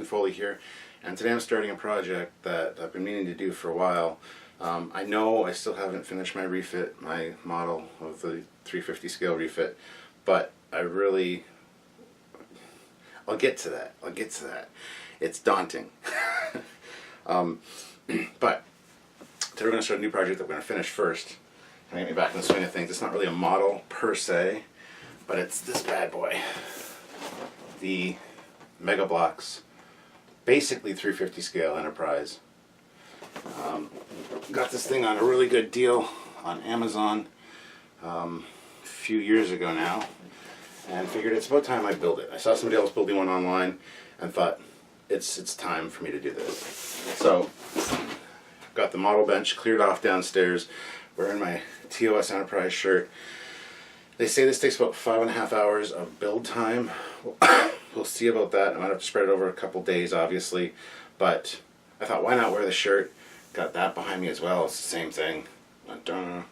Foley here, and today I'm starting a project that I've been meaning to do for a while. I know I still haven't finished my refit, my model of the 350 scale refit, but I'll get to that. It's daunting. But today we're going to start a new project that we're going to finish first and get me back in the swing of things. It's not really a model per se, but it's this bad boy. The BLOKS, basically 350 scale Enterprise. Got this thing on a really good deal on Amazon a few years ago now, and figured it's about time I build it. I saw somebody else building one online and thought it's time for me to do this. So got the model bench cleared off downstairs, wearing my TOS Enterprise shirt. They say this takes about 5.5 hours of build time. We'll see about that. I might have to spread it over a couple days, obviously, but I thought, why not wear the shirt? Got that behind me as well. It's the same thing. And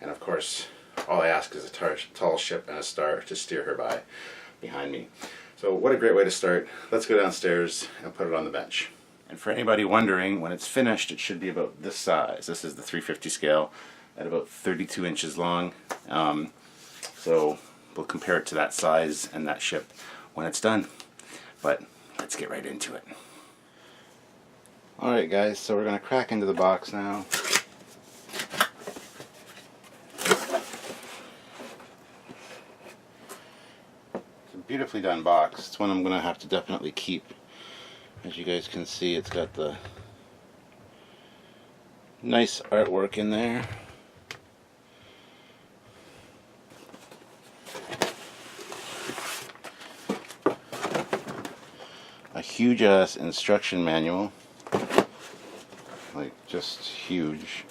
of course, all I ask is a tall ship and a star to steer her by behind me. So what a great way to start. Let's go downstairs and put it on the bench. And for anybody wondering, when it's finished, it should be about this size. This is the 350 scale at about 32 inches long. So we'll compare it to that size and that ship when it's done. But let's get right into it. Alright guys, so we're going to crack into the box now. It's a beautifully done box. It's one I'm going to have to definitely keep. As you guys can see, it's got the nice artwork in there. A huge ass instruction manual, like just huge.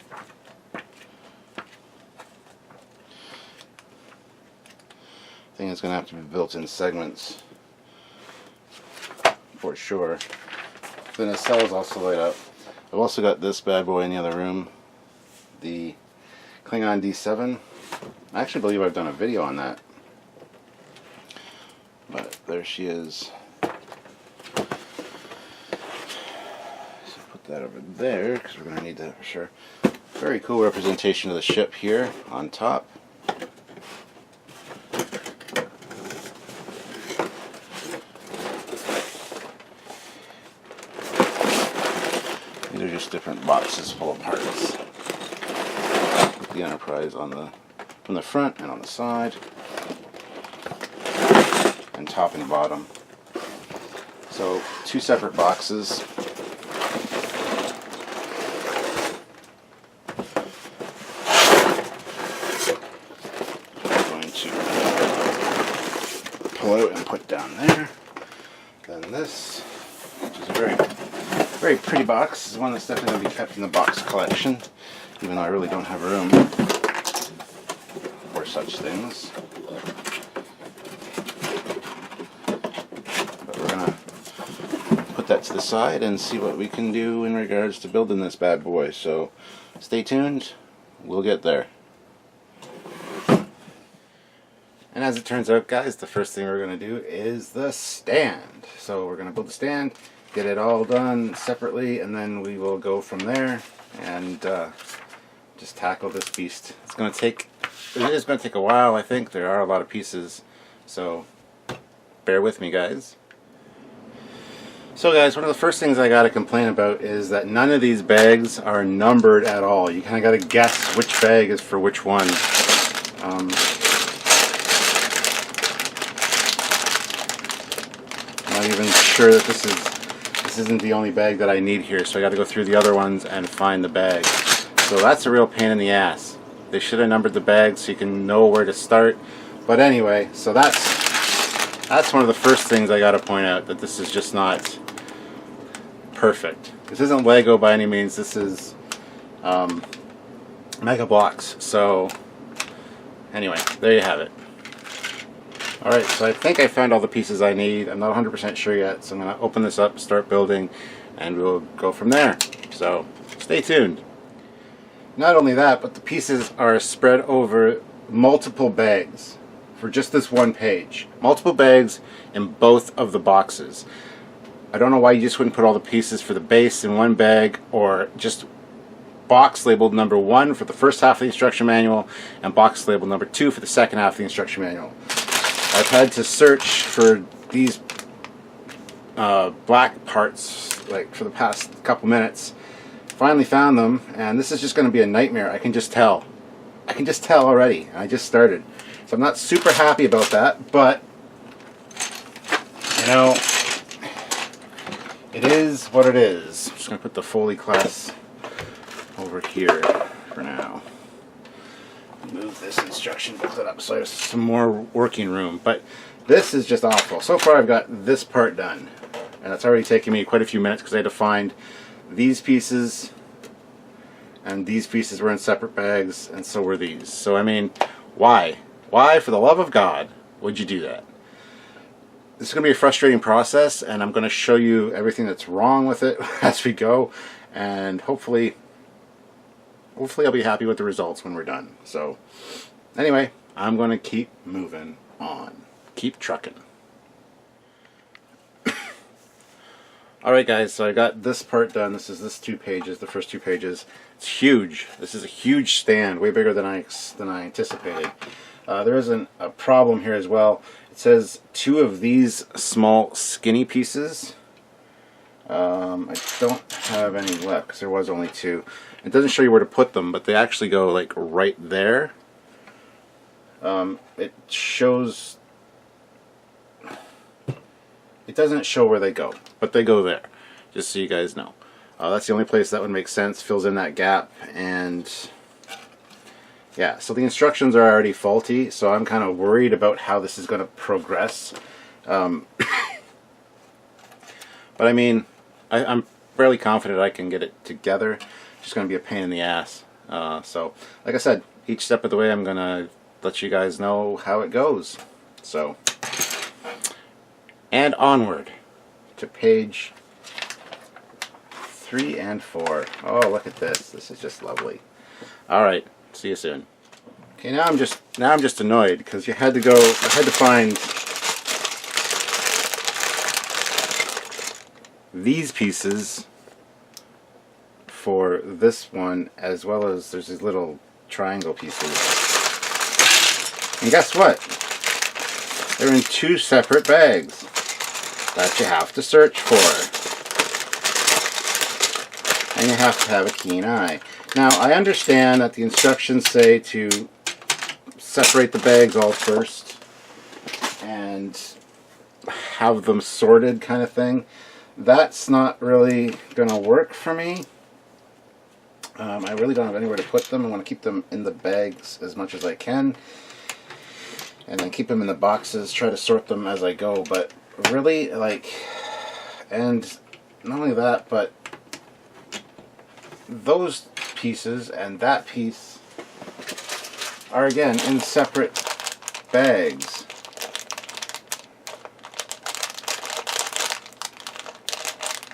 Thing is going to have to be built in segments for sure. The nacelle is also light up. I've also got this bad boy in the other room, the Klingon D7. I actually believe I've done a video on that, but there she is. That over there because we're going to need that for sure. Very cool representation of the ship here on top. These are just different boxes full of parts. The Enterprise on from the front and on the side, and top and bottom. So two separate boxes. Pull out and put down there. Then this, which is a very pretty box. This is one that's definitely going to be kept in the box collection, even though I really don't have room for such things. But we're going to put that to the side and see what we can do in regards to building this bad boy. So stay tuned, we'll get there. And as it turns out, guys, the first thing we're going to do is the stand. So we're going to build the stand, get it all done separately, and then we will go from there and just tackle this beast. It is going to take a while, I think. There are a lot of pieces, so bear with me, guys. So guys, one of the first things I got to complain about is that none of these bags are numbered at all. You kind of got to guess which bag is for which one. Not even sure that this isn't the only bag that I need here, so I got to go through the other ones and find the bag. So that's a real pain in the ass. They should have numbered the bags so you can know where to start. But anyway, so that's one of the first things I got to point out, that this is just not perfect. This isn't Lego by any means. This is BLOKS. So anyway, there you have it. Alright, so I think I found all the pieces I need. I'm not 100% sure yet, so I'm going to open this up, start building, and we'll go from there. So, stay tuned. Not only that, but the pieces are spread over multiple bags for just this one page. Multiple bags in both of the boxes. I don't know why you just wouldn't put all the pieces for the base in one bag, or just box labeled number 1 for the first half of the instruction manual and box labeled number 2 for the second half of the instruction manual. I've had to search for these black parts like for the past couple minutes. Finally found them, and this is just going to be a nightmare. I can just tell. I can just tell already. I just started. So I'm not super happy about that, but you know, it is what it is. I'm just going to put the Foley class over here for now. Move this instruction booklet up so I have some more working room. But this is just awful. So far I've got this part done, and it's already taken me quite a few minutes because I had to find these pieces, and these pieces were in separate bags, and so were these. So I mean, why? Why, for the love of God, would you do that? This is going to be a frustrating process, and I'm going to show you everything that's wrong with it as we go, and hopefully I'll be happy with the results when we're done. So anyway, I'm going to keep moving on. Keep trucking. Alright guys, so I got this part done. This is this 2 pages, the first 2 pages. It's huge. This is a huge stand, way bigger than I anticipated. There is a problem here as well. It says 2 of these small skinny pieces. I don't have any left because there was only 2. It doesn't show you where to put them, but they actually go like right there. It shows... It doesn't show where they go, but they go there, just so you guys know. That's the only place that would make sense, fills in that gap, and yeah, so the instructions are already faulty, so I'm kind of worried about how this is going to progress. But I mean, I'm fairly confident I can get it together. It's just going to be a pain in the ass. So, like I said, each step of the way I'm going to let you guys know how it goes. So... And onward to page 3 and 4. Oh, look at this. This is just lovely. Alright, see you soon. Okay, now I'm just annoyed because I had to find these pieces for this one, as well as there's these little triangle pieces. And guess what? They're in 2 separate bags that you have to search for, and you have to have a keen eye. Now I understand that the instructions say to separate the bags all first and have them sorted, kind of thing. That's not really gonna work for me. I really don't have anywhere to put them. I want to keep them in the bags as much as I can, and then keep them in the boxes, try to sort them as I go. But really, like, and not only that, but those pieces and that piece are again in separate bags.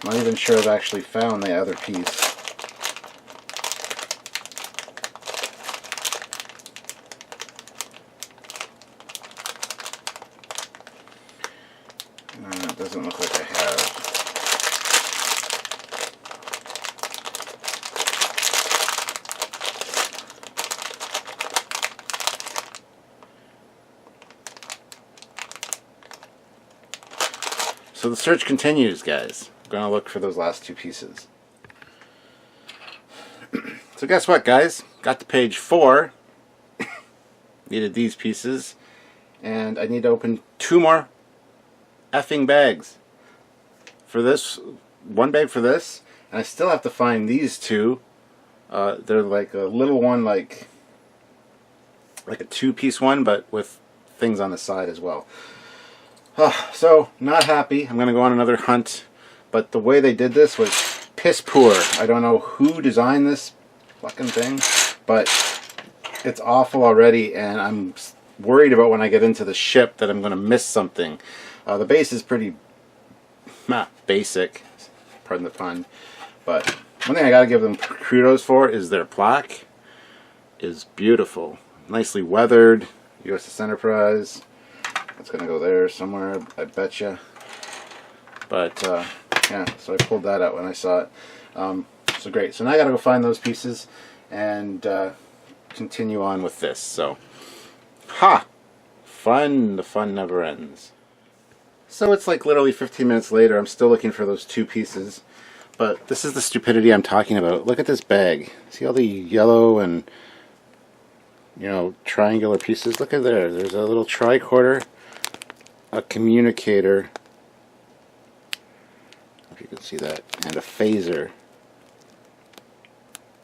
I'm not even sure I've actually found the other piece. It doesn't look like I have. So the search continues, guys. I'm going to look for those last 2 pieces. So guess what, guys? Got to page 4. Needed these pieces. And I need to open 2 more effing bags for this. 1 bag for this, and I still have to find these 2. They're like a little one, like a 2-piece one, but with things on the side as well. So not happy. I'm gonna go on another hunt, but the way they did this was piss poor. I don't know who designed this fucking thing, but it's awful already, and I'm worried about when I get into the ship that I'm gonna miss something. The base is pretty basic, pardon the pun, but one thing I gotta give them kudos for is their plaque is beautiful, nicely weathered. USS Enterprise. That's gonna go there somewhere, I betcha. But Yeah, so I pulled that out when I saw it. So great. So now I got to go find those pieces and continue on with this. So, ha! Fun. The fun never ends. So it's like literally 15 minutes later. I'm still looking for those two pieces. But this is the stupidity I'm talking about. Look at this bag. See all the yellow and, you know, triangular pieces? Look at there. There's a little tricorder, a communicator, if you can see that, and a phaser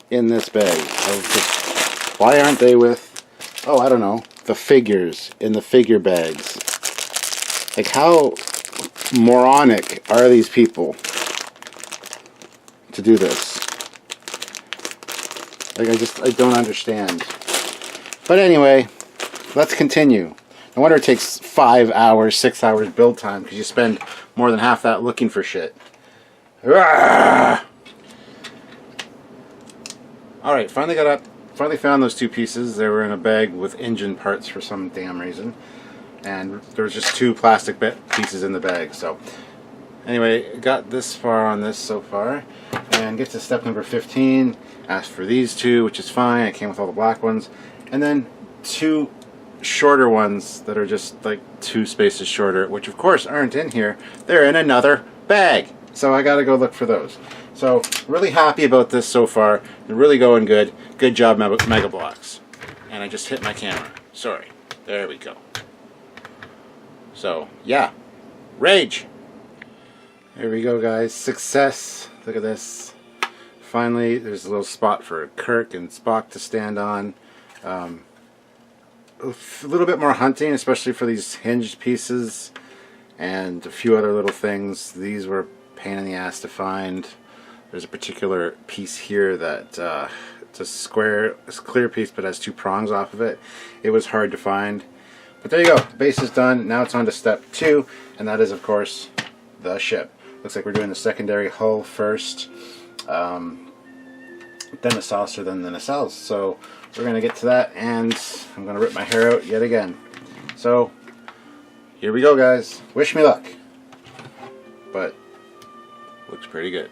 in this bag. Why aren't they with, oh, I don't know, the figures in the figure bags? Like, how moronic are these people to do this? Like, I don't understand. But anyway, let's continue. No wonder it takes 5 hours, 6 hours build time, because you spend more than half that looking for shit. Alright, finally found those two pieces. They were in a bag with engine parts for some damn reason. And there was just two plastic pieces in the bag. So anyway, got this far on this so far. And get to step number 15. Asked for these two, which is fine. It came with all the black ones. And then two shorter ones that are just like 2 spaces shorter, which of course aren't in here. They're in another bag. So I gotta go look for those. So really happy about this so far. They're really going good. Good job, Mega BLOKS. And I just hit my camera. Sorry. There we go. So yeah, rage. There we go, guys. Success. Look at this. Finally, there's a little spot for Kirk and Spock to stand on. A little bit more hunting, especially for these hinged pieces, and a few other little things. These were a pain in the ass to find. There's a particular piece here that it's a clear piece, but has 2 prongs off of it. It was hard to find. But there you go. The base is done. Now it's on to step 2, and that is, of course, the ship. Looks like we're doing the secondary hull first, then the saucer, then the nacelles. So we're going to get to that, and I'm going to rip my hair out yet again. So here we go, guys. Wish me luck. But looks pretty good.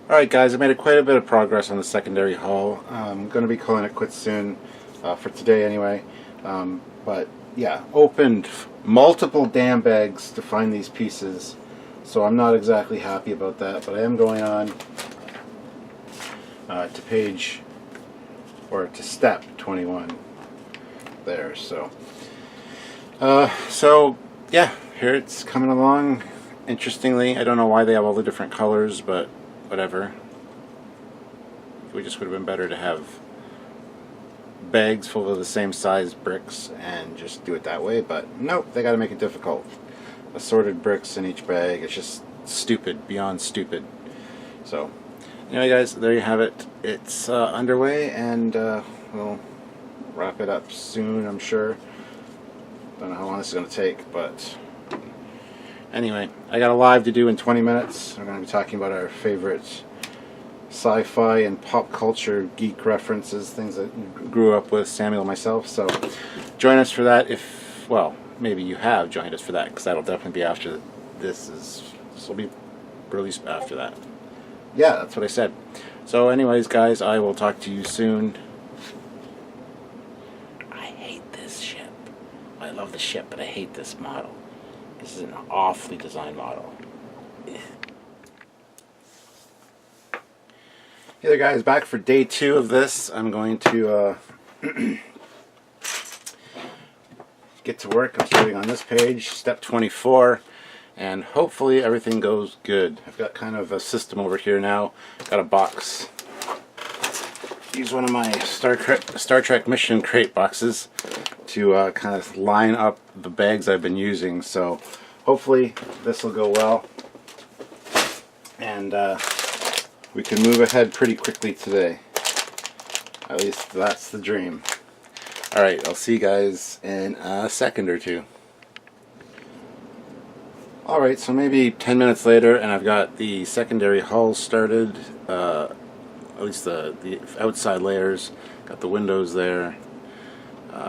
Alright guys, I made quite a bit of progress on the secondary hull. I'm going to be calling it quits soon, for today anyway. But yeah, opened multiple damn bags to find these pieces, so I'm not exactly happy about that, but I am going on to step 21 there. So yeah, here it's coming along. Interestingly, I don't know why they have all the different colors, but whatever. We just would have been better to have bags full of the same size bricks and just do it that way, but nope, they gotta make it difficult. Assorted bricks in each bag. It's just stupid, beyond stupid. So anyway guys, there you have it. It's underway, and we'll wrap it up soon, I'm sure. Don't know how long this is going to take, but anyway, I got a live to do in 20 minutes. We're going to be talking about our favorite sci-fi and pop culture geek references, things that grew up with Samuel and myself. So join us for that. If, well, maybe you have joined us for that, because that'll definitely be after this will be released after that. Yeah, that's what I said. So anyways guys, I will talk to you soon. I hate this ship. I love the ship, but I hate this model. This is an awfully designed model. Hey there guys, back for day 2 of this. I'm going to get to work. I'm starting on this page, step 24, and hopefully everything goes good. I've got kind of a system over here now. Got a box. Use one of my Star Trek mission crate boxes to kind of line up the bags I've been using. So hopefully this will go well, and we can move ahead pretty quickly today. At least that's the dream. Alright, I'll see you guys in a second or two. Alright, so maybe 10 minutes later, and I've got the secondary hull started, at least the outside layers. Got the windows there.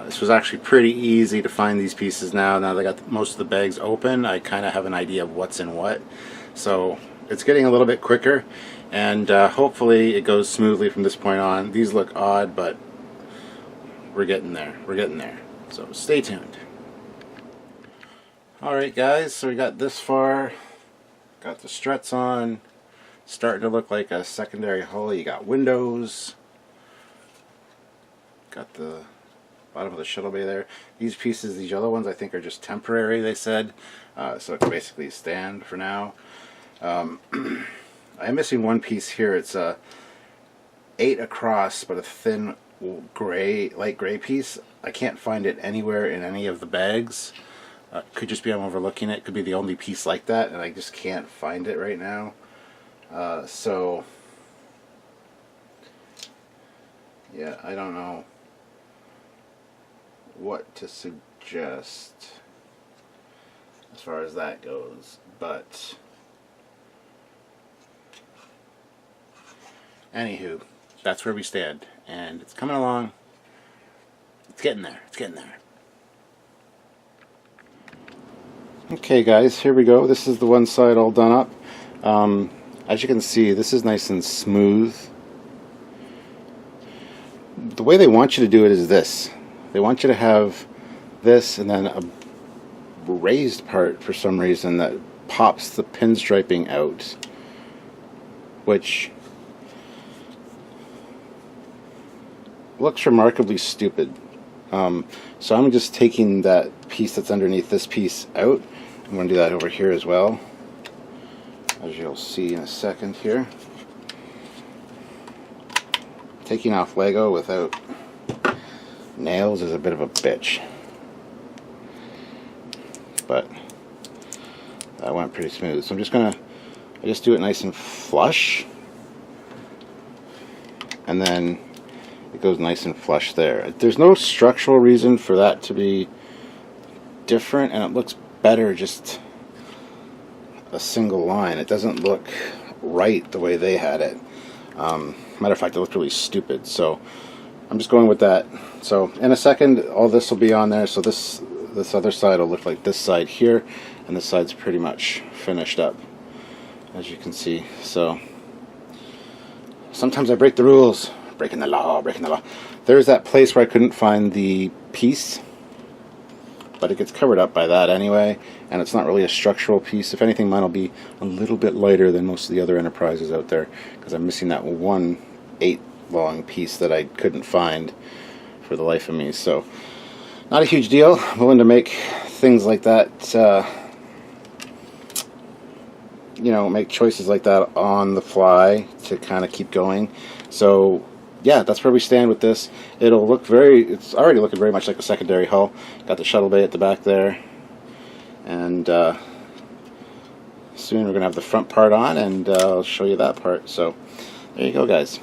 This was actually pretty easy to find these pieces now. Now that I got most of the bags open, I kind of have an idea of what's in what. So it's getting a little bit quicker, and hopefully it goes smoothly from this point on. These look odd, but we're getting there. We're getting there. So stay tuned. Alright guys, so we got this far. Got the struts on. Starting to look like a secondary hull. You got windows. Got the bottom of the shuttle bay there. These pieces, these yellow ones, I think are just temporary, they said. So it can basically stand for now. I'm missing one piece here. It's a 8 across, but a thin gray, light gray piece. I can't find it anywhere in any of the bags. Could just be I'm overlooking it. Could be the only piece like that, and I just can't find it right now. So yeah, I don't know what to suggest as far as that goes, but anywho, that's where we stand, and it's coming along. It's getting there. It's getting there. Okay guys, here we go. This is the one side all done up. As you can see, this is nice and smooth. The way they want you to do it is this. They want you to have this and then a raised part for some reason that pops the pinstriping out, which looks remarkably stupid. So I'm just taking that piece that's underneath this piece out. I'm going to do that over here as well, as you'll see in a second here. Taking off Lego without nails is a bit of a bitch, but that went pretty smooth. So I'm just gonna, I just do it nice and flush, and then it goes nice and flush there. There's no structural reason for that to be different, and it looks better just a single line. It doesn't look right the way they had it. Matter of fact, it looked really stupid. So I'm just going with that. So in a second, all this will be on there. So this other side will look like this side here, and this side's pretty much finished up, as you can see. So sometimes I break the rules. Breaking the law, breaking the law. There's that place where I couldn't find the piece, but it gets covered up by that anyway, and it's not really a structural piece. If anything, mine will be a little bit lighter than most of the other Enterprises out there, because I'm missing that 1/8 long piece that I couldn't find for the life of me. So not a huge deal. I'm willing to make things like that, you know, make choices like that on the fly to kind of keep going. So yeah, that's where we stand with this. It'll look it's already looking very much like a secondary hull. Got the shuttle bay at the back there, and soon we're gonna have the front part on, and I'll show you that part. So there you go, guys.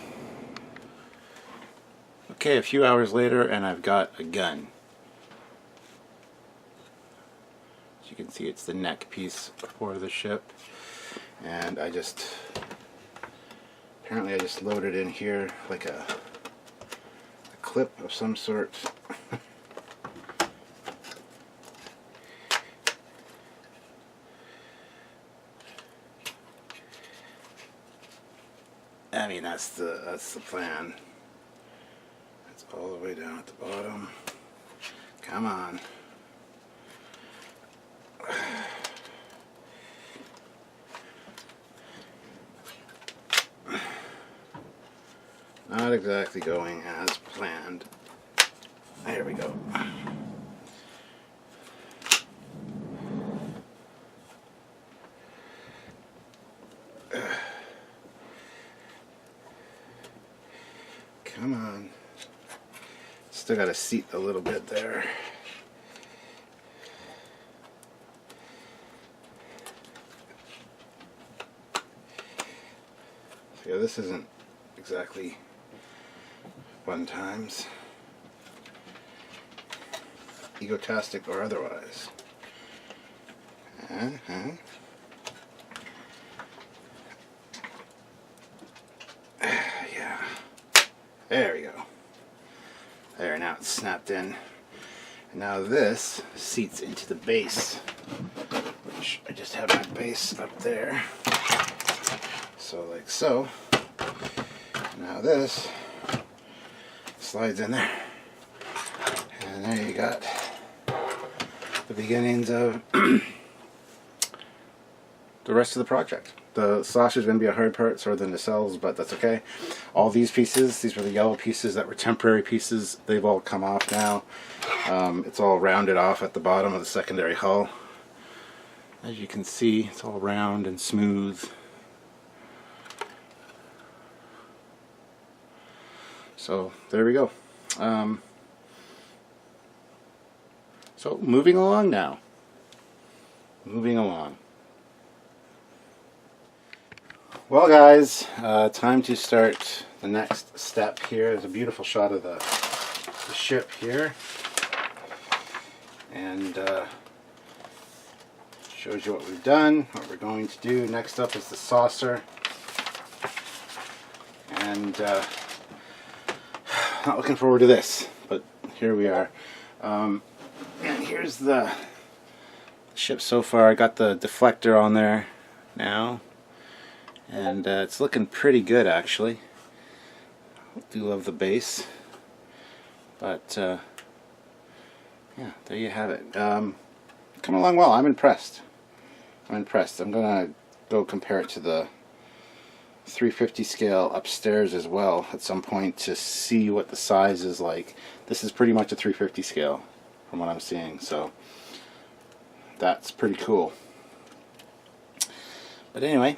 Okay, a few hours later, and I've got a gun. As you can see, it's the neck piece for the ship, and apparently I just loaded in here like a clip of some sort. I mean, that's the plan. It's all the way down at the bottom. Come on. Not exactly going as planned. There we go. Come on. Still got to seat a little bit there. So yeah, this isn't exactly fun times, egotastic or otherwise. Yeah, there we go. There, now it's snapped in. Now this seats into the base, which I just have my base up there. So like so. Now this slides in there. And there you got the beginnings of the rest of the project. The sausage is going to be a hard part, sort of the nacelles, but that's okay. All these pieces, these were the yellow pieces that were temporary pieces. They've all come off now. It's all rounded off at the bottom of the secondary hull. As you can see, it's all round and smooth. So there we go. So moving along now. Moving along. Well guys, time to start the next step here. There's a beautiful shot of the ship here. And shows you what we've done, what we're going to do. Next up is the saucer. And not looking forward to this, but here we are. And here's the ship so far. I got the deflector on there now. And it's looking pretty good, actually. I do love the base. But, yeah, there you have it. Coming along well. I'm impressed. I'm impressed. I'm going to go compare it to the 350 scale upstairs as well at some point to see what the size is like. This is pretty much a 350 scale from what I'm seeing. So, that's pretty cool. But anyway,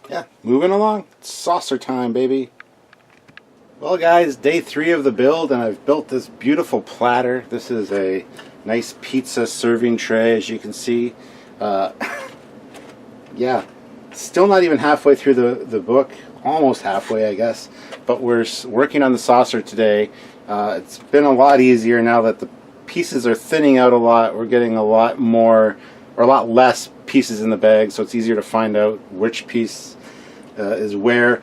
yeah, moving along. It's saucer time, baby. Well guys, day 3 of the build, and I've built this beautiful platter. This is a nice pizza serving tray, as you can see. Yeah, still not even halfway through the book. Almost halfway, I guess. But we're working on the saucer today. It's been a lot easier now that the pieces are thinning out a lot. We're getting a lot more, or a lot less pieces in the bag, so it's easier to find out which piece is where.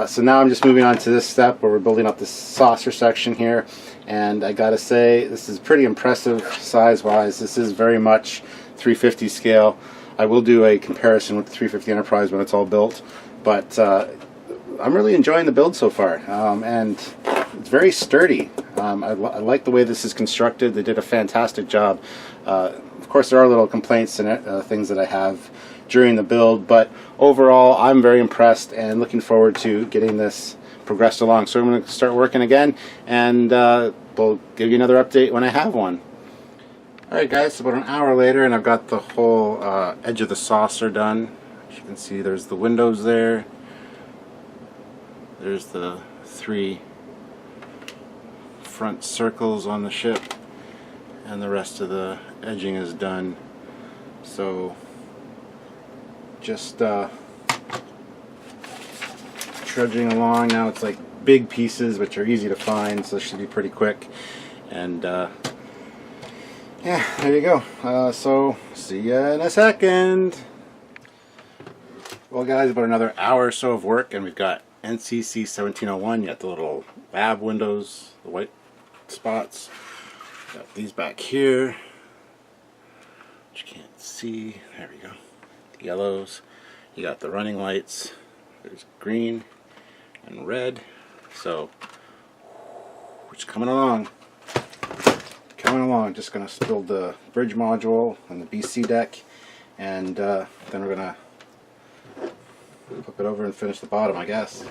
So now I'm just moving on to this step where we're building up this saucer section here, and I gotta say this is pretty impressive size wise. This is very much 350 scale. I will do a comparison with the 350 Enterprise when it's all built, but I'm really enjoying the build so far, and it's very sturdy. I like the way this is constructed. They did a fantastic job. Of course there are little complaints and things that I have during the build, but overall I'm very impressed and looking forward to getting this progressed along. So I'm going to start working again, and we'll give you another update when I have one. Alright guys, it's about an hour later and I've got the whole edge of the saucer done. As you can see, there's the windows there. There's the 3 front circles on the ship, and the rest of the edging is done. So just trudging along now. It's like big pieces which are easy to find, so this should be pretty quick. And yeah, there you go. So see ya in a second. Well guys, about another hour or so of work, and we've got NCC 1701. You got the little lab windows, the white spots. Got these back here, which you can't see. There we go. The yellows. You got the running lights. There's green and red. So, it's coming along. Coming along. Just going to build the bridge module and the BC deck, and then we're going to flip it over and finish the bottom, I guess.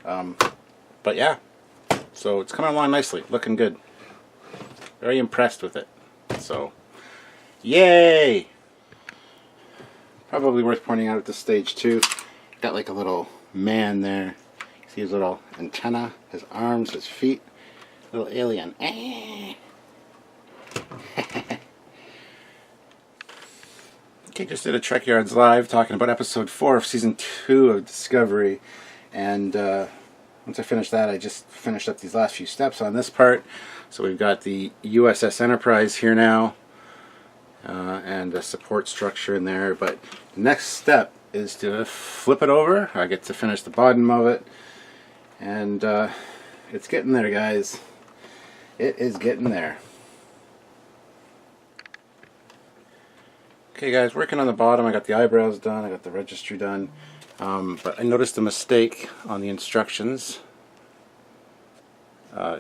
But yeah, so it's coming along nicely, looking good. Very impressed with it. So, yay! Probably worth pointing out at this stage too. Got like a little man there. See his little antenna, his arms, his feet. Little alien. Okay, just did a Trekyards live talking about episode 4 of season 2 of Discovery, and once I finished that, I just finished up these last few steps on this part. So we've got the USS Enterprise here now, and a support structure in there. But the next step is to flip it over. I get to finish the bottom of it, and it's getting there, guys. It is getting there. Okay guys, working on the bottom. I got the eyebrows done, I got the registry done, but I noticed a mistake on the instructions.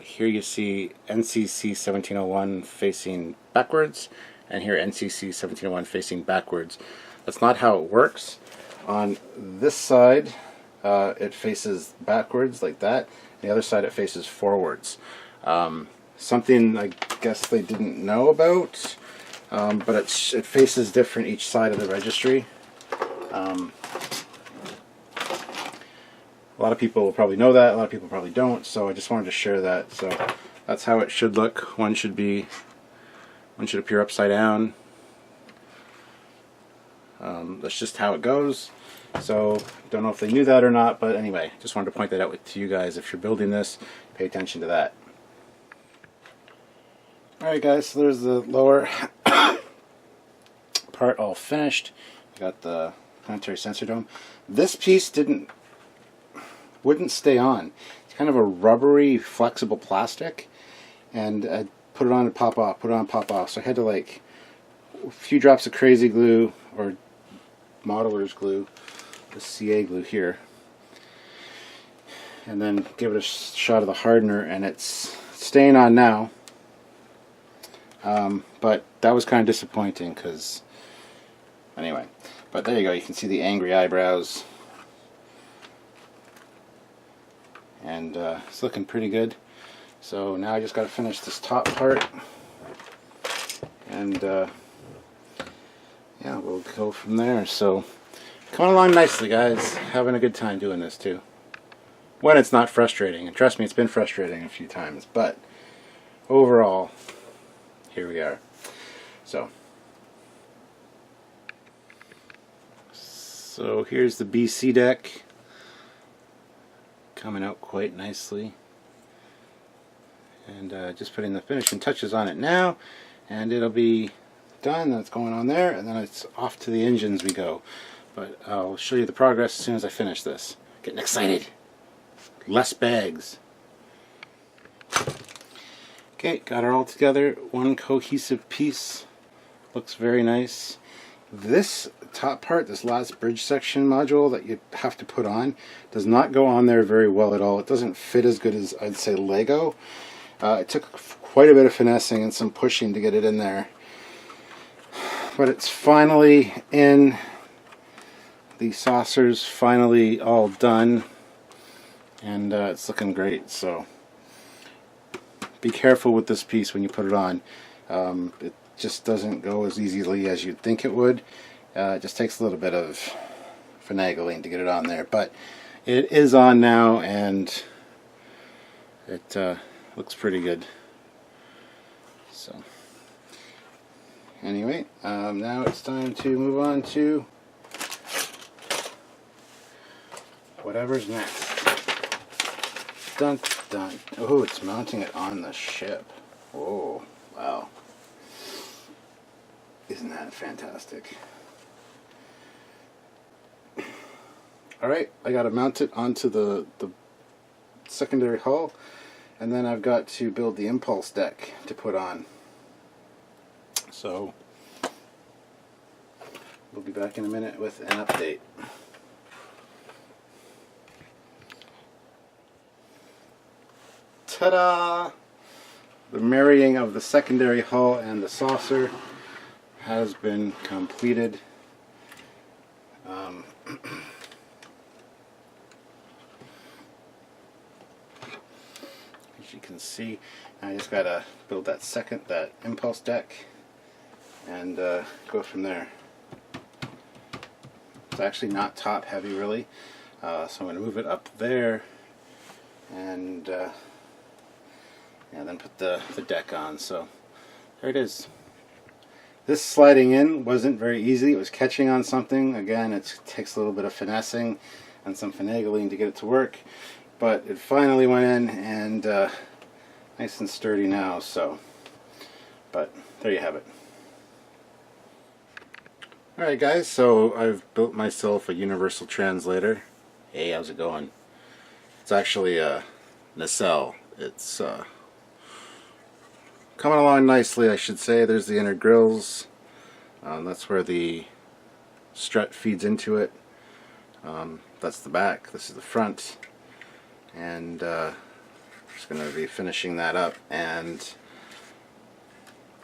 Here you see NCC 1701 facing backwards, and here NCC 1701 facing backwards. That's not how it works. On this side it faces backwards like that, the other side it faces forwards. Something I guess they didn't know about. But it faces different each side of the registry. A lot of people will probably know that, a lot of people probably don't, so I just wanted to share that. So that's how it should look. One should appear upside down. That's just how it goes. So don't know if they knew that or not, but anyway, just wanted to point that out to you guys. If you're building this, pay attention to that. Alright guys, so there's the lower part all finished. I got the planetary sensor dome. This piece wouldn't stay on. It's kind of a rubbery, flexible plastic, and I put it on and pop off, put it on and pop off. So I had to like a few drops of crazy glue or modeler's glue, the CA glue here, and then give it a shot of the hardener, and it's staying on now. But that was kind of disappointing because, anyway, but there you go, you can see the angry eyebrows, and it's looking pretty good. So now I just got to finish this top part, and yeah, we'll go from there. So coming along nicely guys, having a good time doing this too, when it's not frustrating, and trust me, it's been frustrating a few times, but overall here we are. So here's the BC deck, coming out quite nicely, and just putting the finishing touches on it now, and it'll be done. That's going on there, and then it's off to the engines we go. But I'll show you the progress as soon as I finish this. Getting excited. Less bags. Okay, got it all together, one cohesive piece. Looks very nice. This top part, this last bridge section module that you have to put on, does not go on there very well at all. It doesn't fit as good as I'd say Lego. It took quite a bit of finessing and some pushing to get it in there. But it's finally in. The saucer's finally all done, and it's looking great. So be careful with this piece when you put it on. It just doesn't go as easily as you'd think it would. It just takes a little bit of finagling to get it on there, but it is on now, and it looks pretty good. So anyway, now it's time to move on to whatever's next. Dun dun. Oh, it's mounting it on the ship. Oh, wow. Isn't that fantastic? Alright, I gotta mount it onto the secondary hull, and then I've got to build the impulse deck to put on. So we'll be back in a minute with an update. Ta-da! The marrying of the secondary hull and the saucer has been completed. As you can see, I just gotta build that impulse deck and go from there. It's actually not top heavy really, so I'm going to move it up there and then put the deck on. So there it is. This sliding in wasn't very easy. It was catching on something. Again, it takes a little bit of finessing and some finagling to get it to work, but it finally went in, and nice and sturdy now. So, but there you have it. Alright guys, so I've built myself a universal translator. Hey, how's it going? It's actually a nacelle. It's coming along nicely, I should say. There's the inner grills. That's where the strut feeds into it. That's the back, this is the front, and just going to be finishing that up. And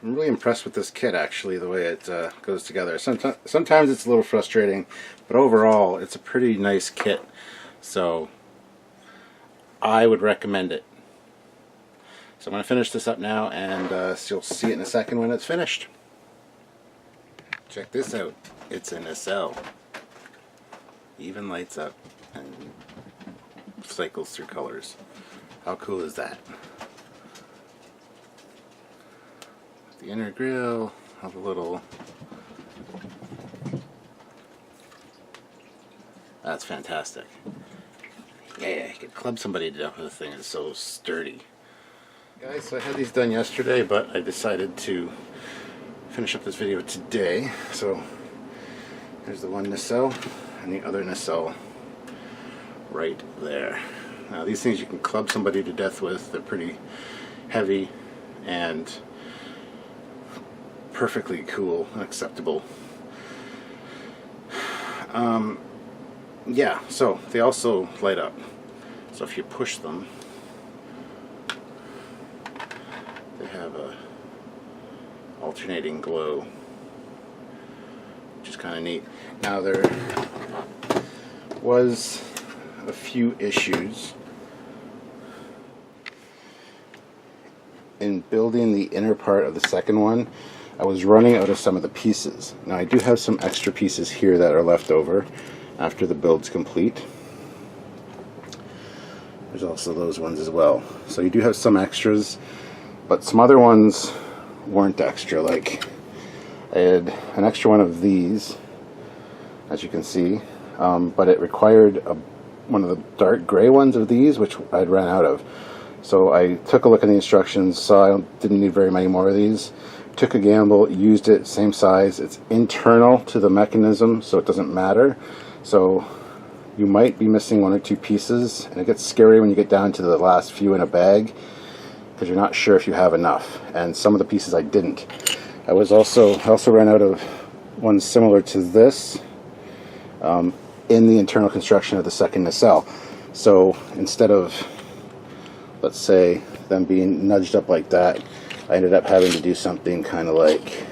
I'm really impressed with this kit, actually, the way it goes together. Sometimes it's a little frustrating, but overall it's a pretty nice kit, so I would recommend it. So I'm going to finish this up now, and you'll see it in a second when it's finished. Check this out. It's a nacelle. Even lights up and cycles through colors. How cool is that? The inner grille of a little... That's fantastic. Yeah, you could club somebody to death with this thing. It's so sturdy. Guys, so I had these done yesterday, but I decided to finish up this video today. So there's the one nacelle and the other nacelle right there. Now these things you can club somebody to death with. They're pretty heavy and perfectly cool and acceptable. Yeah, so they also light up. So if you push them, they have a alternating glow, which is kind of neat. Now there was a few issues in building the inner part of the second one. I was running out of some of the pieces. Now I do have some extra pieces here that are left over after the build's complete. There's also those ones as well. So you do have some extras, but some other ones weren't extra. Like I had an extra one of these, as you can see, but it required one of the dark gray ones of these, which I'd ran out of. So I took a look at the instructions, saw I didn't need very many more of these. Took a gamble, used it, same size. It's internal to the mechanism, so it doesn't matter. So you might be missing one or two pieces, and it gets scary when you get down to the last few in a bag, because you're not sure if you have enough. And some of the pieces I didn't. I also ran out of ones similar to this in the internal construction of the second nacelle. So instead of, let's say, them being nudged up like that, I ended up having to do something kind of like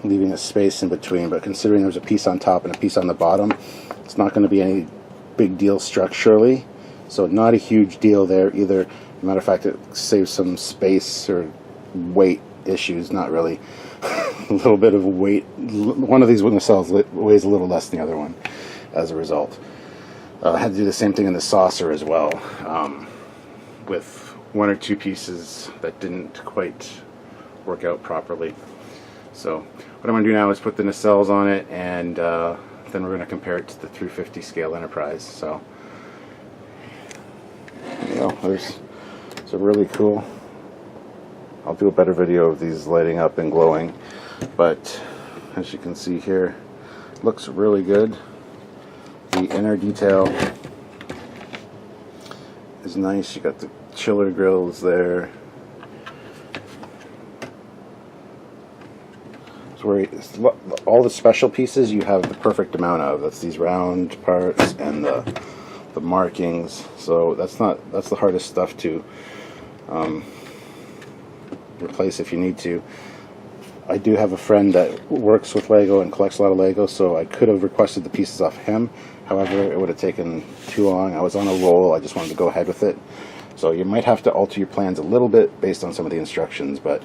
leaving a space in between. But considering there's a piece on top and a piece on the bottom, it's not going to be any big deal structurally. So not a huge deal there either. Matter of fact, it saves some space or weight issues. Not really. A little bit of weight. One of these nacelles weighs a little less than the other one as a result. I had to do the same thing in the saucer as well, with one or two pieces that didn't quite work out properly. So what I'm going to do now is put the nacelles on it, and then we're going to compare it to the 350 scale Enterprise. So you know, there's a really cool. I'll do a better video of these lighting up and glowing, but as you can see here, looks really good. The inner detail is nice. You got the chiller grills there. So where all the special pieces you have the perfect amount of. That's these round parts and the markings. So that's the hardest stuff to replace if you need to. I do have a friend that works with Lego and collects a lot of Lego, so I could have requested the pieces off him. However, it would have taken too long. I was on a roll. I just wanted to go ahead with it. So you might have to alter your plans a little bit based on some of the instructions. But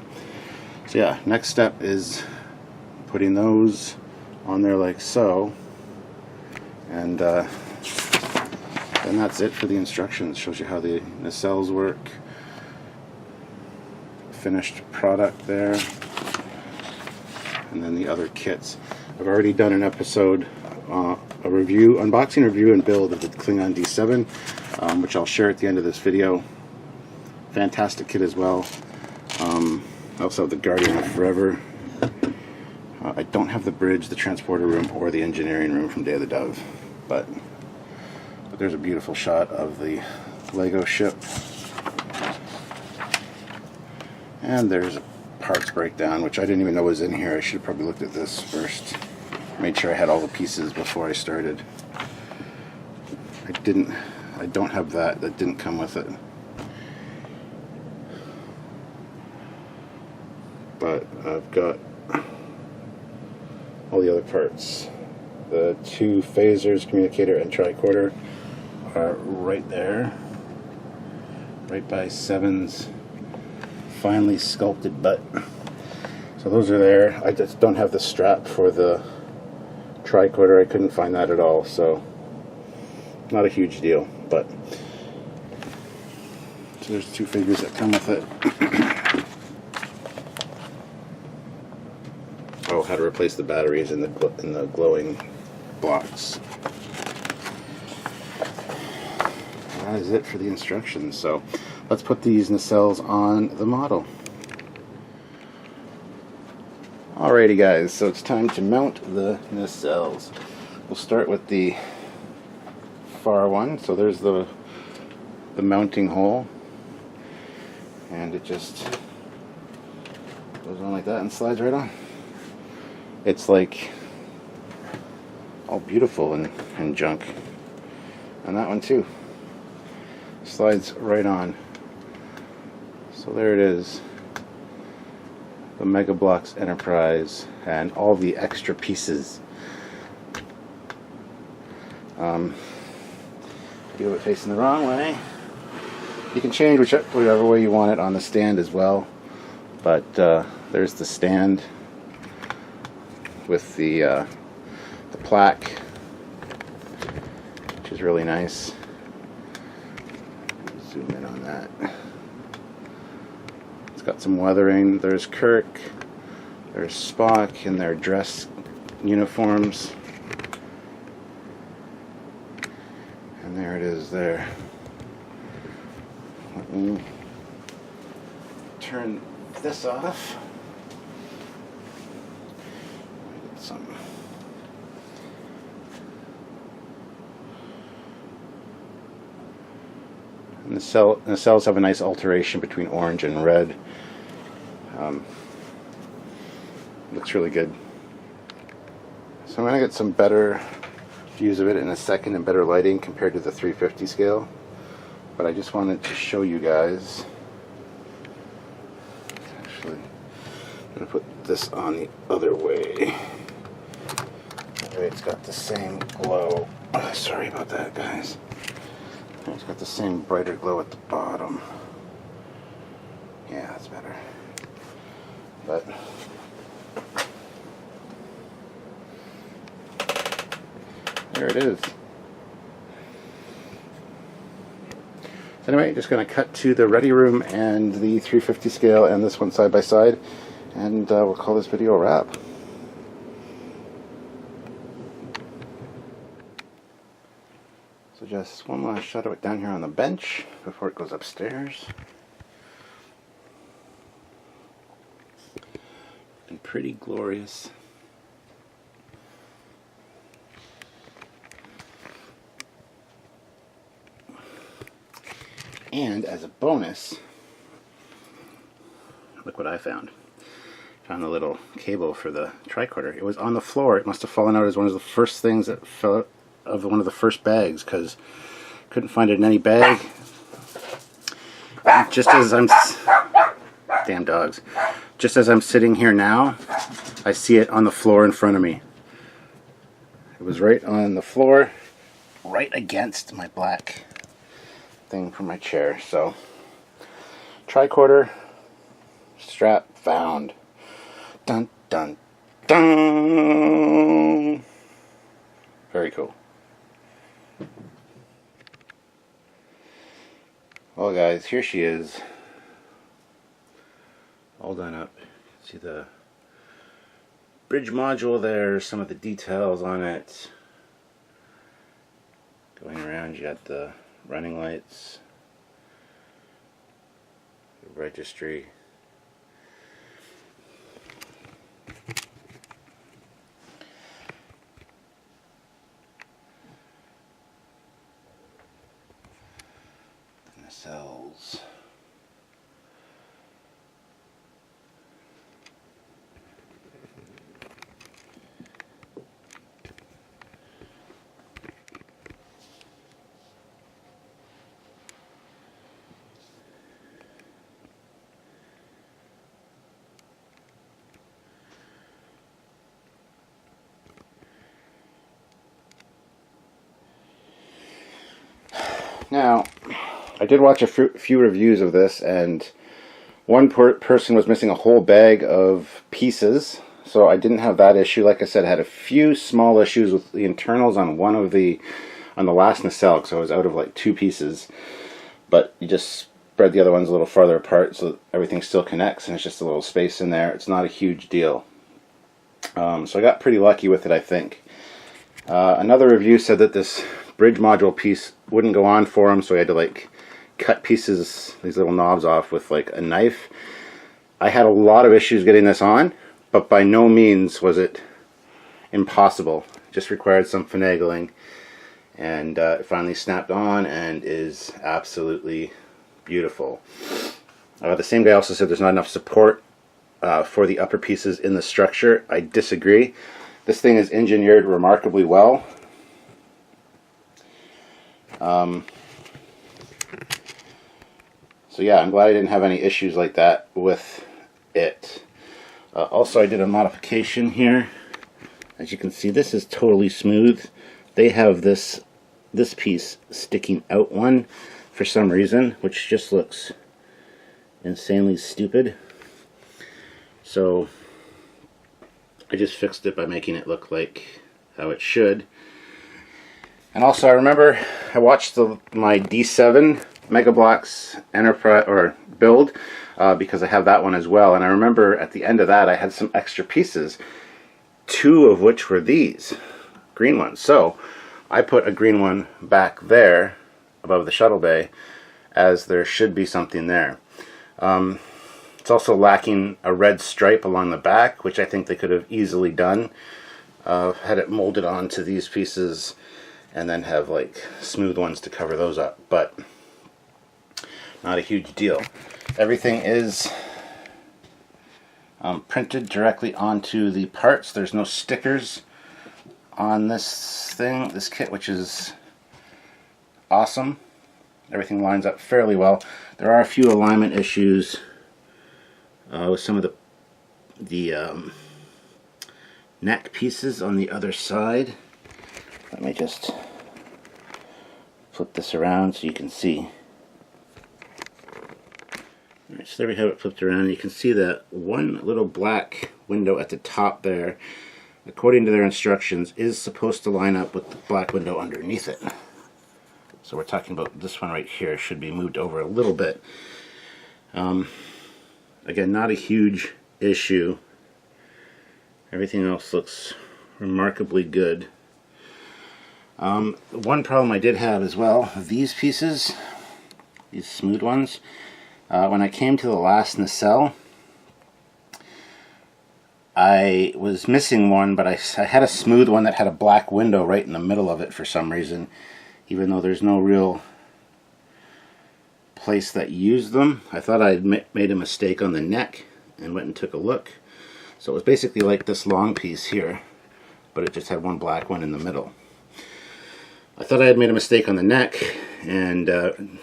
so yeah, next step is putting those on there like so, and then that's it for the instructions. Shows you how the nacelles work. Finished product there, and then the other kits. I've already done an episode, a review, unboxing, review, and build of the Klingon D7, which I'll share at the end of this video. Fantastic kit as well. I also have the Guardian of Forever. I don't have the bridge, the transporter room, or the engineering room from Day of the Dove, but there's a beautiful shot of the Lego ship. And there's a parts breakdown, which I didn't even know was in here. I should have probably looked at this first. Made sure I had all the pieces before I started. I don't have that. That didn't come with it. But I've got all the other parts. The two phasers, communicator and tricorder, are right there. Right by Seven's finely sculpted butt. So those are there. I just don't have the strap for the tricorder. I couldn't find that at all, so not a huge deal. But so there's two figures that come with it. Oh, how to replace the batteries in the glowing blocks. That is it for the instructions. So let's put these nacelles on the model. Alrighty guys, so it's time to mount the nacelles. We'll start with the far one. So there's the mounting hole, and it just goes on like that and slides right on. It's like all beautiful and junk. And that one too. Slides right on. So there it is. The Mega BLOKS Enterprise and all the extra pieces. If you have it facing the wrong way, you can change whichever way you want it on the stand as well. But there's the stand with the plaque, which is really nice. Zoom in on that. It's got some weathering. There's Kirk, there's Spock in their dress uniforms, and there it is there. Let me turn this off. Get some. And the nacelles have a nice alteration between orange and red. Looks really good. So I'm going to get some better views of it in a second and better lighting compared to the 350 scale. But I just wanted to show you guys. Actually, I'm going to put this on the other way. That way it's got the same glow. Oh, sorry about that, guys. It's got the same brighter glow at the bottom. Yeah, that's better. But there it is. Anyway, just going to cut to the ready room and the 350 scale and this one side by side, and we'll call this video a wrap. So just one last shot of it down here on the bench before it goes upstairs. And pretty glorious. And as a bonus, look what I found. Found the little cable for the tricorder. It was on the floor. It must have fallen out as one of the first things that fell out of one of the first bags, because couldn't find it in any bag. Just as I'm damn dogs. Just as I'm sitting here now, I see it on the floor in front of me. It was right on the floor, right against my black thing for my chair. So tricorder strap found. Dun dun dun. Very cool. Well guys, here she is, all done up. See the bridge module there, some of the details on it. Going around, you got the running lights, the registry. Cells. Now, I did watch a few reviews of this, and one person was missing a whole bag of pieces, so I didn't have that issue. Like I said, I had a few small issues with the internals on on the last nacelle, because I was out of like 2 pieces. But you just spread the other ones a little farther apart so that everything still connects, and it's just a little space in there. It's not a huge deal. So I got pretty lucky with it, I think. Another review said that this bridge module piece wouldn't go on for him, so he had to like cut pieces, these little knobs off with like a knife. I had a lot of issues getting this on, but by no means was it impossible. It just required some finagling, and it finally snapped on and is absolutely beautiful. The same guy also said there's not enough support for the upper pieces in the structure. I disagree. This thing is engineered remarkably well. So yeah, I'm glad I didn't have any issues like that with it. Also, I did a modification here. As you can see, this is totally smooth. They have this piece sticking out one for some reason, which just looks insanely stupid. So I just fixed it by making it look like how it should. And also, I remember I watched my D7 Mega BLOKS Enterprise or build because I have that one as well. And I remember at the end of that, I had some extra pieces, 2 of which were these green ones. So I put a green one back there above the shuttle bay, as there should be something there. It's also lacking a red stripe along the back, which I think they could have easily done. Had it molded onto these pieces and then have like smooth ones to cover those up, but not a huge deal. Everything is printed directly onto the parts. There's no stickers on this kit, which is awesome. Everything lines up fairly well. There are a few alignment issues with some of the neck pieces on the other side. Let me just flip this around so you can see. Alright, so there we have it flipped around. You can see that one little black window at the top there, according to their instructions, is supposed to line up with the black window underneath it. So we're talking about this one right here should be moved over a little bit. Again, not a huge issue. Everything else looks remarkably good. One problem I did have as well, these pieces, these smooth ones, when I came to the last nacelle, I was missing one, but I had a smooth one that had a black window right in the middle of it for some reason, even though there's no real place that used them. I thought I'd made a mistake on the neck and went and took a look. So it was basically like this long piece here, but it just had one black one in the middle. I thought I had made a mistake on the neck and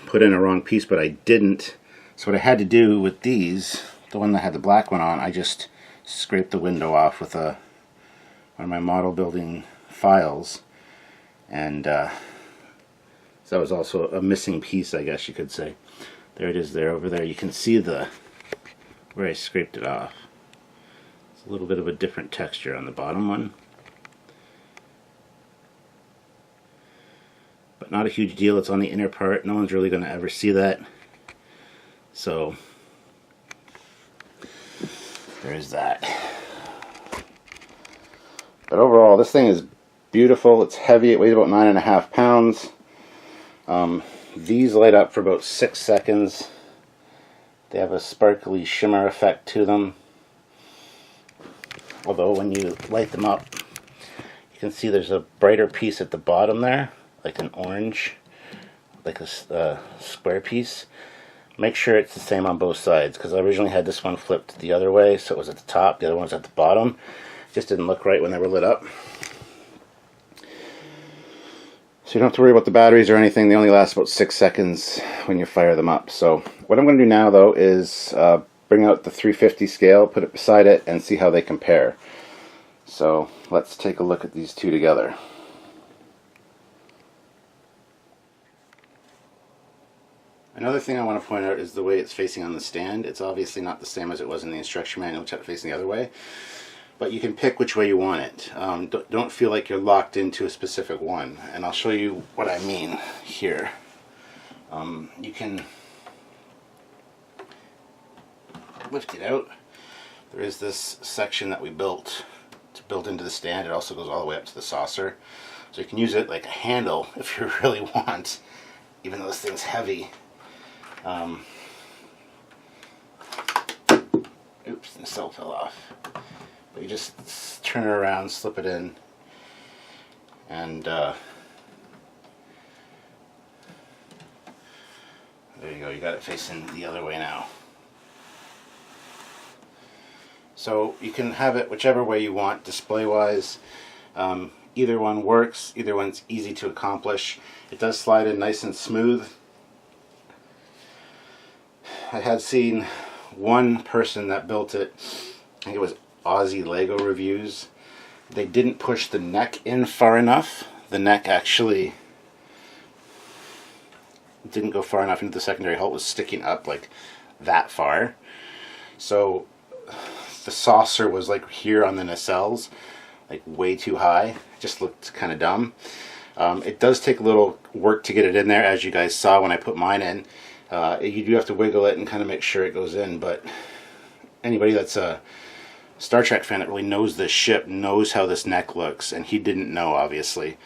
put in a wrong piece, but I didn't. So what I had to do with these, the one that had the black one on, I just scraped the window off with one of my model building files, and so that was also a missing piece, I guess you could say. There it is there, over there. You can see where I scraped it off. It's a little bit of a different texture on the bottom one. But not a huge deal. It's on the inner part. No one's really going to ever see that. So there's that. But overall, this thing is beautiful. It's heavy. It weighs about 9.5 pounds. These light up for about 6 seconds. They have a sparkly shimmer effect to them. Although when you light them up, you can see there's a brighter piece at the bottom there, like an orange, like a square piece. Make sure it's the same on both sides, because I originally had this one flipped the other way, so it was at the top, the other one was at the bottom. It just didn't look right when they were lit up. So you don't have to worry about the batteries or anything. They only last about 6 seconds when you fire them up. So what I'm going to do now, though, is bring out the 350 scale, put it beside it, and see how they compare. So let's take a look at these two together. Another thing I want to point out is the way it's facing on the stand. It's obviously not the same as it was in the instruction manual, which had it facing the other way. But you can pick which way you want it. Don't feel like you're locked into a specific one. And I'll show you what I mean here. You can lift it out. There is this section that we built to build into the stand. It also goes all the way up to the saucer. So you can use it like a handle if you really want, even though this thing's heavy. Oops, the cell fell off. But you just turn it around, slip it in, and there you go. You got it facing the other way now. So you can have it whichever way you want display-wise. Either one works. Either one's easy to accomplish. It does slide in nice and smooth. I had seen one person that built it, I think it was Aussie Lego Reviews. They didn't push the neck in far enough. The neck actually didn't go far enough into the secondary hull. It was sticking up like that far. So the saucer was like here on the nacelles, like way too high. It just looked kind of dumb. It does take a little work to get it in there, as you guys saw when I put mine in. You do have to wiggle it and kind of make sure it goes in, but anybody that's a Star Trek fan that really knows this ship knows how this neck looks, and he didn't know, obviously,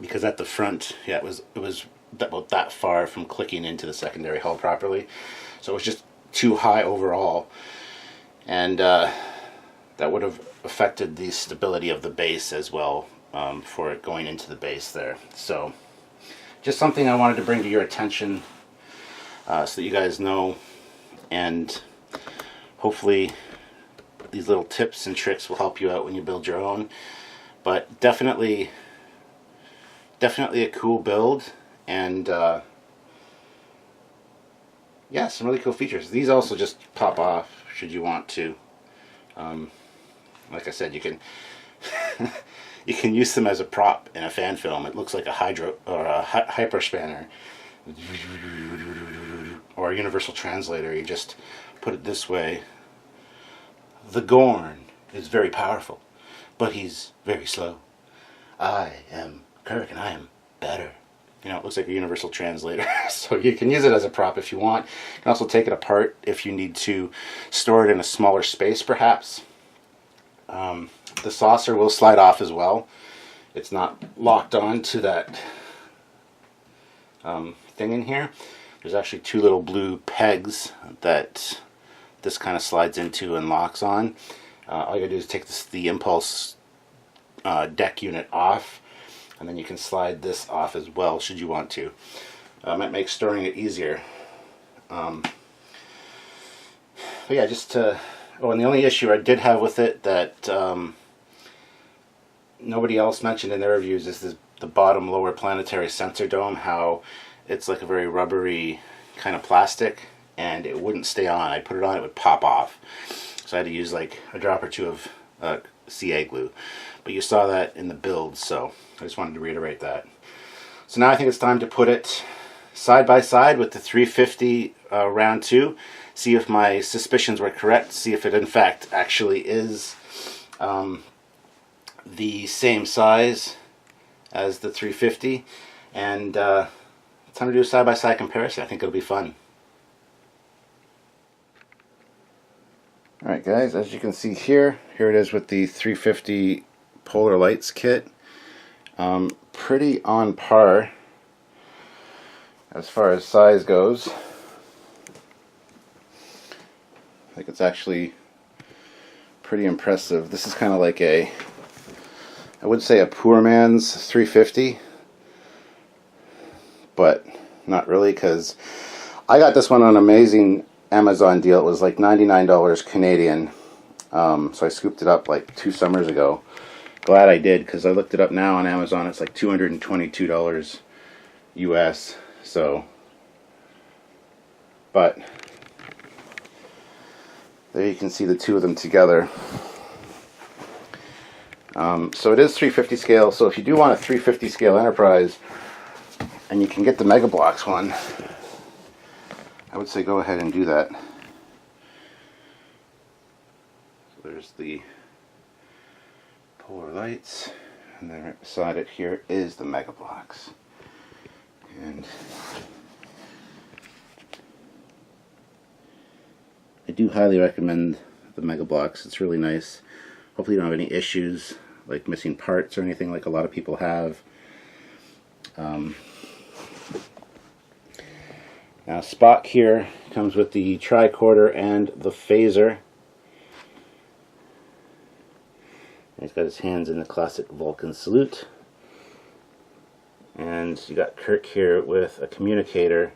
because at the front, yeah, it was about that far from clicking into the secondary hull properly, so it was just too high overall, and that would have affected the stability of the base as well, for it going into the base there. So just something I wanted to bring to your attention, so that you guys know, and hopefully these little tips and tricks will help you out when you build your own. But definitely a cool build, and yeah, some really cool features. These also just pop off should you want to. Like I said, you can you can use them as a prop in a fan film. It looks like a hydro or a hyper spanner or a universal translator. You just put it this way. The Gorn is very powerful, but he's very slow. I am Kirk, and I am better. You know, it looks like a universal translator. So you can use it as a prop if you want. You can also take it apart if you need to store it in a smaller space, perhaps. The saucer will slide off as well. It's not locked on to that thing in here. There's actually two little blue pegs that this kind of slides into and locks on. All you gotta do is take the impulse deck unit off, and then you can slide this off as well should you want to. Might make storing it easier. But yeah, just to... Oh, and the only issue I did have with it that nobody else mentioned in their reviews is the bottom lower planetary sensor dome, how it's like a very rubbery kind of plastic, and it wouldn't stay on. I put it on, it would pop off. So I had to use like a drop or two of CA glue. But you saw that in the build, so I just wanted to reiterate that. So now I think it's time to put it side by side with the 350 round 2. See if my suspicions were correct. See if it in fact actually is the same size as the 350. And it's time to do a side by side comparison. I think it'll be fun. Alright guys, as you can see here it is with the 350 Polar Lights kit. Pretty on par as far as size goes. I think it's actually pretty impressive. This is kind of like I would say a poor man's 350, but not really, because I got this one on an amazing Amazon deal. It was like $99 Canadian, so I scooped it up like 2 summers ago. Glad I did, because I looked it up now on Amazon. It's like $222 US. So, but there you can see the two of them together. So it is 350 scale. So if you do want a 350 scale Enterprise, and you can get the Mega BLOKS one, I would say go ahead and do that. So there's the polar lights, and then right beside it here is the Mega BLOKS. And I do highly recommend the Mega BLOKS. It's really nice. Hopefully you don't have any issues like missing parts or anything like a lot of people have. Now Spock here comes with the tricorder and the phaser. He's got his hands in the classic Vulcan salute. And you got Kirk here with a communicator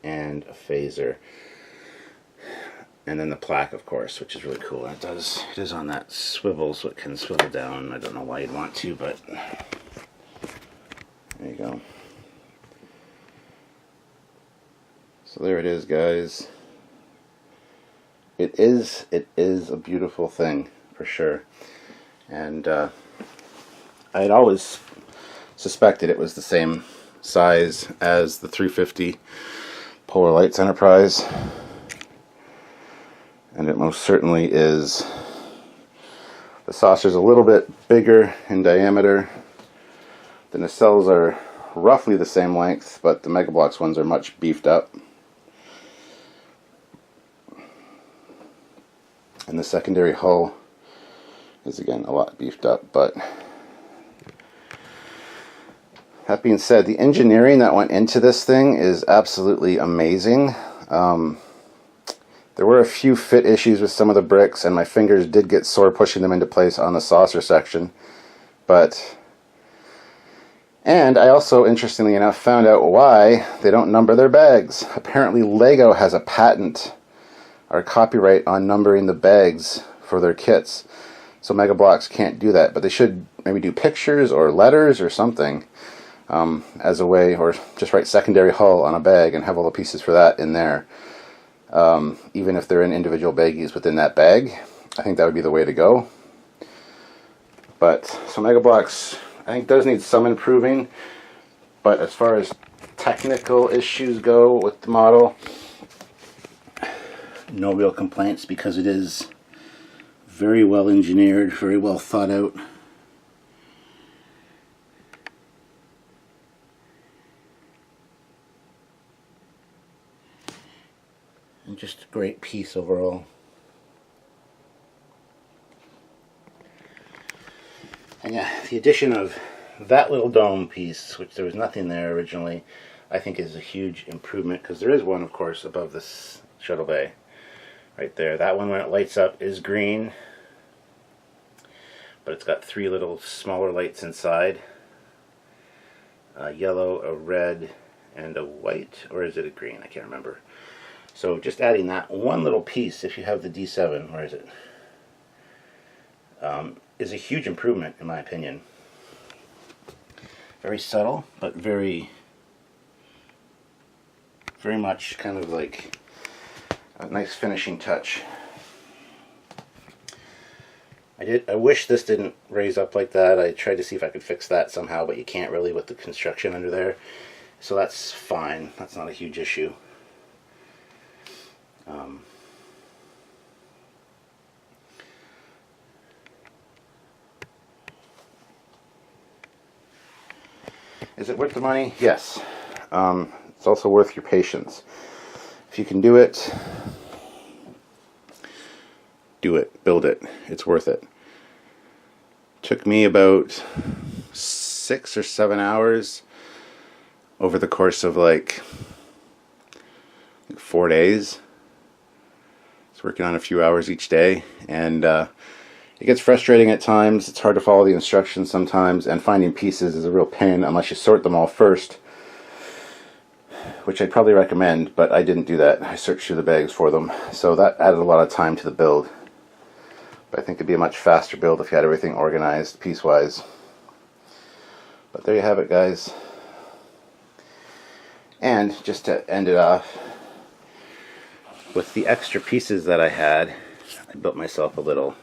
and a phaser. And then the plaque, of course, which is really cool. It is on that swivel, so it can swivel down. I don't know why you'd want to, but there you go. So there it is, guys. It is a beautiful thing, for sure. And I had always suspected it was the same size as the 350 Polar Lights Enterprise. And it most certainly is. The saucer's a little bit bigger in diameter. The nacelles are roughly the same length, but the Mega BLOKS ones are much beefed up. And the secondary hull is again a lot beefed up, but that being said, the engineering that went into this thing is absolutely amazing. There were a few fit issues with some of the bricks, and my fingers did get sore pushing them into place on the saucer section. And I also, interestingly enough, found out why they don't number their bags. Apparently Lego has a patent or copyright on numbering the bags for their kits. So Mega BLOKS can't do that, but they should maybe do pictures or letters or something as a way, or just write secondary hull on a bag and have all the pieces for that in there. Even if they're in individual baggies within that bag, I think that would be the way to go. But so Mega BLOKS, I think, does need some improving, but as far as technical issues go with the model, no real complaints, because it is very well engineered, very well thought out. And just a great piece overall. And yeah, the addition of that little dome piece, which there was nothing there originally, I think is a huge improvement, because there is one, of course, above this shuttle bay. Right there. That one, when it lights up, is green. But it's got three little smaller lights inside. A yellow, a red, and a white. Or is it a green? I can't remember. So just adding that one little piece, if you have the D7, where is it? Is a huge improvement, in my opinion. Very subtle, but very much kind of like a nice finishing touch. I wish this didn't raise up like that. I tried to see if I could fix that somehow, but you can't really with the construction under there. So that's fine. That's not a huge issue. Is it worth the money? Yes. It's also worth your patience. If you can do it, do it. Build it. It's worth it. Took me about 6 or 7 hours over the course of like 4 days. It's working on a few hours each day, and it gets frustrating at times. It's hard to follow the instructions sometimes, and finding pieces is a real pain unless you sort them all first, which I'd probably recommend, but I didn't do that. I searched through the bags for them, so that added a lot of time to the build. But I think it'd be a much faster build if you had everything organized piecewise. But there you have it, guys. And just to end it off, with the extra pieces that I had, I built myself a little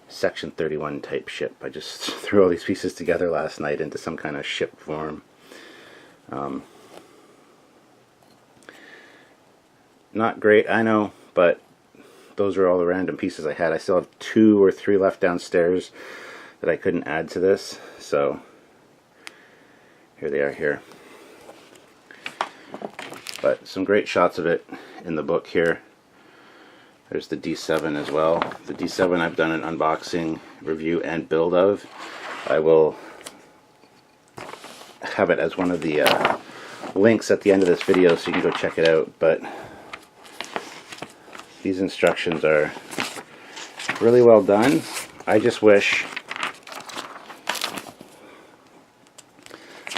Section 31 type ship. I just threw all these pieces together last night into some kind of ship form. Not great, I know, but those are all the random pieces I had. I still have 2 or 3 left downstairs that I couldn't add to this, so here they are here. But some great shots of it in the book here. There's the D7 as well. The D7 I've done an unboxing, review, and build of. I will have it as one of the links at the end of this video so you can go check it out. But these instructions are really well done. I just wish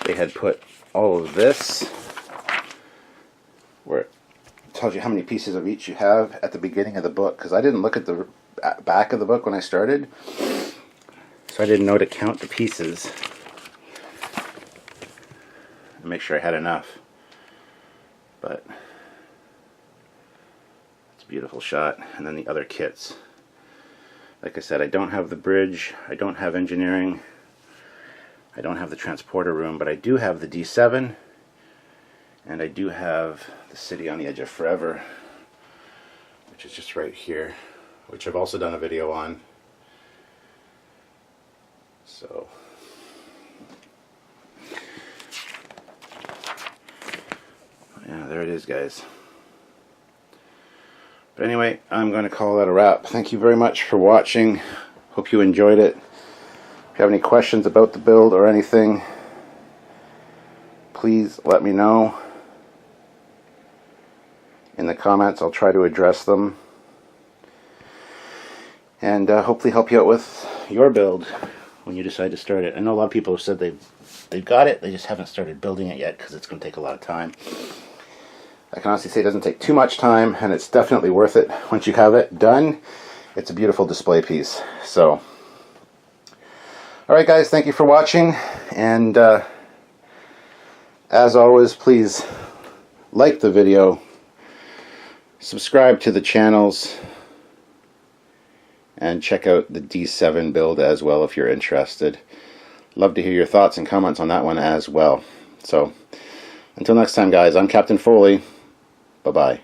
they had put all of this where it tells you how many pieces of each you have at the beginning of the book, because I didn't look at the back of the book when I started, so I didn't know to count the pieces and make sure I had enough. But it's a beautiful shot. And then the other kits, like I said, I don't have the bridge, I don't have engineering, I don't have the transporter room, but I do have the D7, and I do have the City on the Edge of Forever, which is just right here, which I've also done a video on. So yeah, there it is, guys. But anyway, I'm going to call that a wrap. Thank you very much for watching. Hope you enjoyed it. If you have any questions about the build or anything, please let me know in the comments. I'll try to address them and hopefully help you out with your build when you decide to start it. I know a lot of people have said they've got it, they just haven't started building it yet because it's going to take a lot of time. I can honestly say it doesn't take too much time, and it's definitely worth it once you have it done. It's a beautiful display piece. So alright guys, thank you for watching, and as always, please like the video, subscribe to the channels, and check out the D7 build as well if you're interested. Love to hear your thoughts and comments on that one as well. So until next time guys, I'm Captain Foley. Bye-bye.